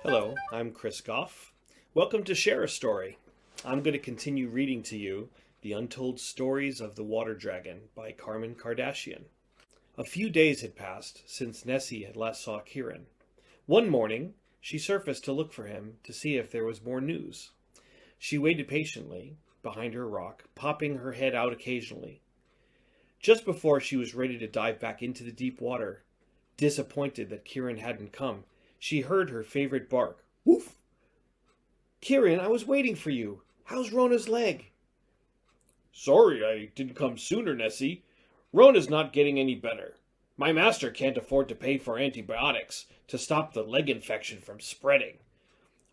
Hello, I'm Chris Goff. Welcome to Share a Story. I'm going to continue reading to you The Untold Stories of the Water Dragon by Carmen Kardashian. A few days had passed since Nessie had last saw Kieran. One morning, she surfaced to look for him to see if there was more news. She waited patiently behind her rock, popping her head out occasionally. Just before she was ready to dive back into the deep water, disappointed that Kieran hadn't come, she heard her favorite bark. Woof! Kieran, I was waiting for you. How's Rona's leg? Sorry I didn't come sooner, Nessie. Rona's not getting any better. My master can't afford to pay for antibiotics to stop the leg infection from spreading.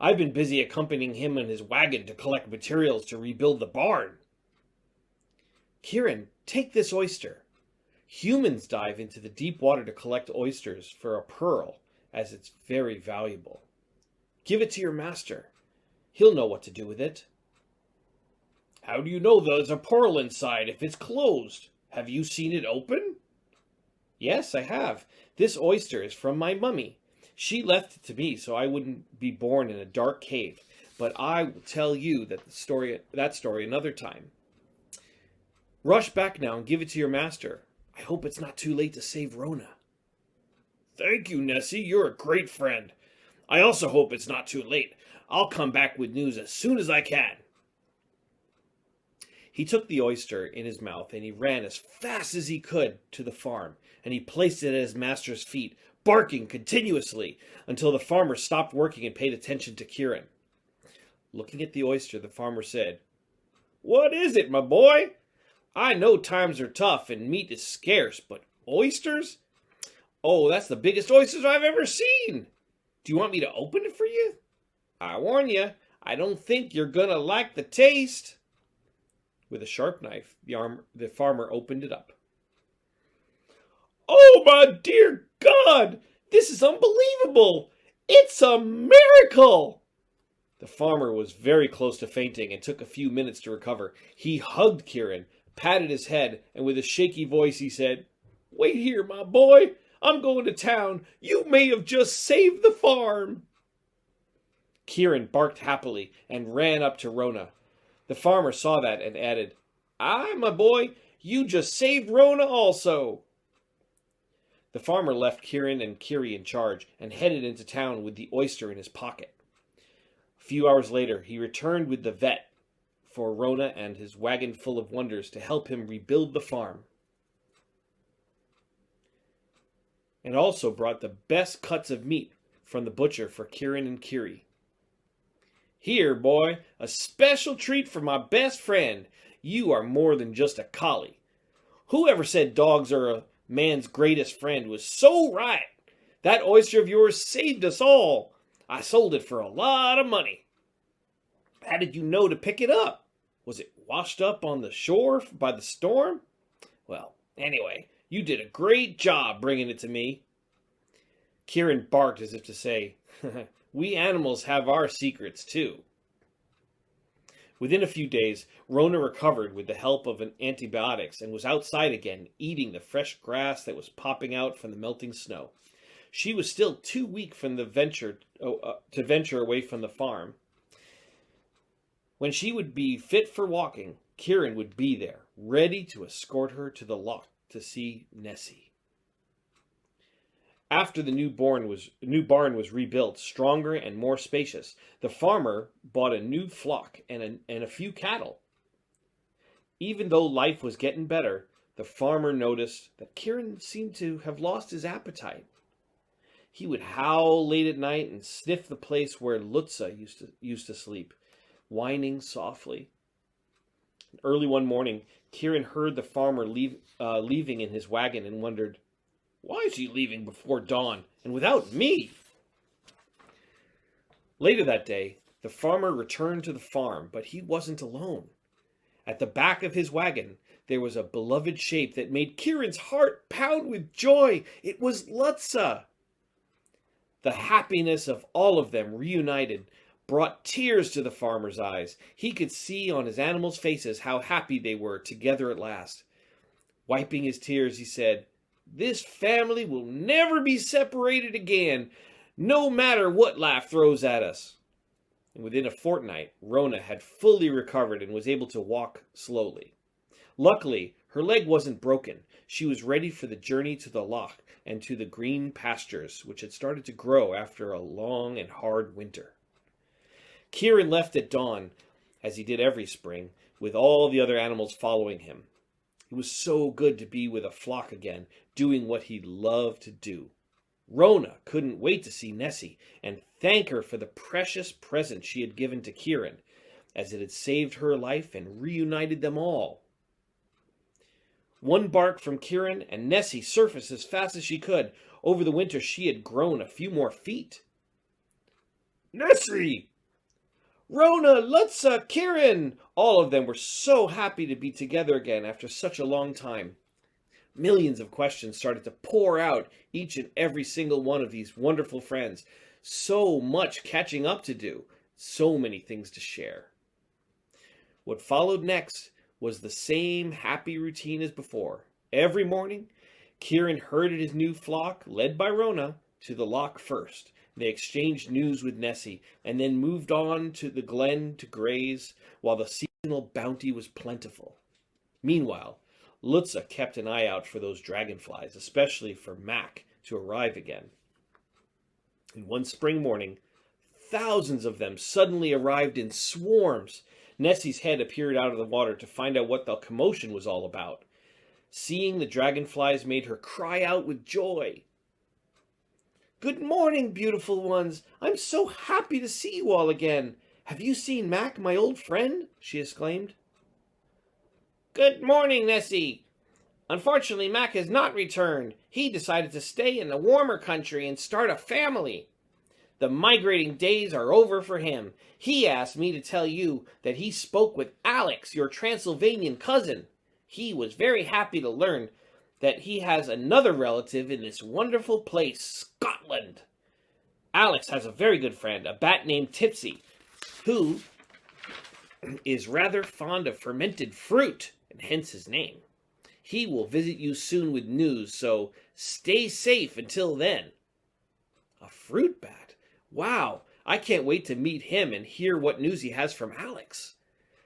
I've been busy accompanying him in his wagon to collect materials to rebuild the barn. Kieran, take this oyster. Humans dive into the deep water to collect oysters for a pearl, as it's very valuable. Give it to your master. He'll know what to do with it. How do you know there's a pearl inside if it's closed? Have you seen it open? Yes, I have. This oyster is from my mummy. She left it to me so I wouldn't be born in a dark cave. But I will tell you that story another time. Rush back now and give it to your master. I hope it's not too late to save Rona. Thank you, Nessie. You're a great friend. I also hope it's not too late. I'll come back with news as soon as I can. He took the oyster in his mouth and he ran as fast as he could to the farm, and he placed it at his master's feet, barking continuously until the farmer stopped working and paid attention to Kieran. Looking at the oyster, the farmer said, What is it, my boy? I know times are tough and meat is scarce, but oysters? Oh, that's the biggest oysters I've ever seen. Do you want me to open it for you? I warn you, I don't think you're gonna like the taste. With a sharp knife, the farmer opened it up. Oh, my dear God! This is unbelievable! It's a miracle! The farmer was very close to fainting and took a few minutes to recover. He hugged Kieran, patted his head, and with a shaky voice he said, Wait here, my boy. I'm going to town. You may have just saved the farm. Kieran barked happily and ran up to Rona. The farmer saw that and added, Aye, my boy, you just saved Rona also. The farmer left Kieran and Kiri in charge and headed into town with the oyster in his pocket. A few hours later, he returned with the vet for Rona and his wagon full of wonders to help him rebuild the farm. And also brought the best cuts of meat from the butcher for Kieran and Kiri. Here, boy, a special treat for my best friend. You are more than just a collie. Whoever said dogs are a man's greatest friend was so right. That oyster of yours saved us all. I sold it for a lot of money. How did you know to pick it up? Was it washed up on the shore by the storm? Well, anyway, you did a great job bringing it to me. Kieran barked as if to say, We animals have our secrets too. Within a few days, Rona recovered with the help of antibiotics and was outside again, eating the fresh grass that was popping out from the melting snow. She was still too weak from the to venture away from the farm. When she would be fit for walking, Kieran would be there, ready to escort her to the loch to see Nessie. After the new barn was rebuilt, stronger and more spacious, the farmer bought a new flock and a few cattle. Even though life was getting better, the farmer noticed that Kieran seemed to have lost his appetite. He would howl late at night and sniff the place where Lutza used to sleep, whining softly. Early one morning, Kieran heard the farmer leaving in his wagon and wondered, Why is he leaving before dawn and without me? Later that day, the farmer returned to the farm, but he wasn't alone. At the back of his wagon, there was a beloved shape that made Kieran's heart pound with joy. It was Lutza. The happiness of all of them reunited brought tears to the farmer's eyes. He could see on his animals' faces how happy they were together at last. Wiping his tears, he said, This family will never be separated again. no matter what life throws at us. And within a fortnight, Rona had fully recovered and was able to walk slowly. Luckily, her leg wasn't broken. She was ready for the journey to the loch and to the green pastures, which had started to grow after a long and hard winter. Kieran left at dawn, as he did every spring, with all the other animals following him. It was so good to be with a flock again, doing what he loved to do. Rona couldn't wait to see Nessie and thank her for the precious present she had given to Kieran, as it had saved her life and reunited them all. One bark from Kieran, and Nessie surfaced as fast as she could. Over the winter, she had grown a few more feet. Nessie! Rona, Lutza, Kieran! All of them were so happy to be together again after such a long time. Millions of questions started to pour out, each and every single one of these wonderful friends. So much catching up to do, so many things to share. What followed next was the same happy routine as before. Every morning, Kieran herded his new flock, led by Rona, to the loch first. They exchanged news with Nessie, and then moved on to the glen to graze, while the seasonal bounty was plentiful. Meanwhile, Lutza kept an eye out for those dragonflies, especially for Mac to arrive again. And one spring morning, thousands of them suddenly arrived in swarms. Nessie's head appeared out of the water to find out what the commotion was all about. Seeing the dragonflies made her cry out with joy. "Good morning, beautiful ones. I'm so happy to see you all again. Have you seen Mac, my old friend?" she exclaimed. "Good morning, Nessie. Unfortunately, Mac has not returned. He decided to stay in the warmer country and start a family. The migrating days are over for him. He asked me to tell you that he spoke with Alex, your Transylvanian cousin. He was very happy to learn that he has another relative in this wonderful place, Scotland. Alex has a very good friend, a bat named Tipsy, who is rather fond of fermented fruit, and hence his name. He will visit you soon with news, so stay safe until then." A fruit bat? Wow, I can't wait to meet him and hear what news he has from Alex.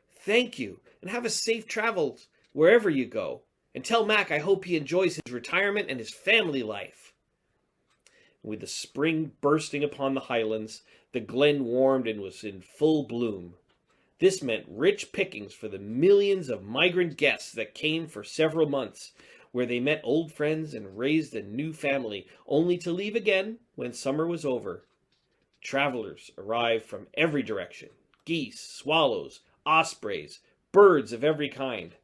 Thank you, and have a safe travels wherever you go. And tell Mac I hope he enjoys his retirement and his family life. With the spring bursting upon the highlands, the glen warmed and was in full bloom. This meant rich pickings for the millions of migrant guests that came for several months, where they met old friends and raised a new family, only to leave again when summer was over. Travelers arrived from every direction, geese, swallows, ospreys, birds of every kind.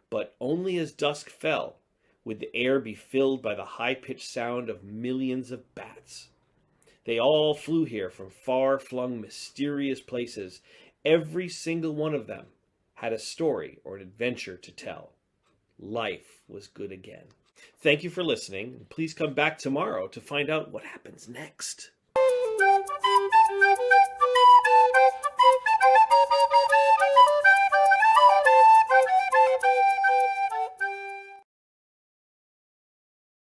But only as dusk fell would the air be filled by the high-pitched sound of millions of bats. They all flew here from far-flung, mysterious places. Every single one of them had a story or an adventure to tell. Life was good again. Thank you for listening, and please come back tomorrow to find out what happens next.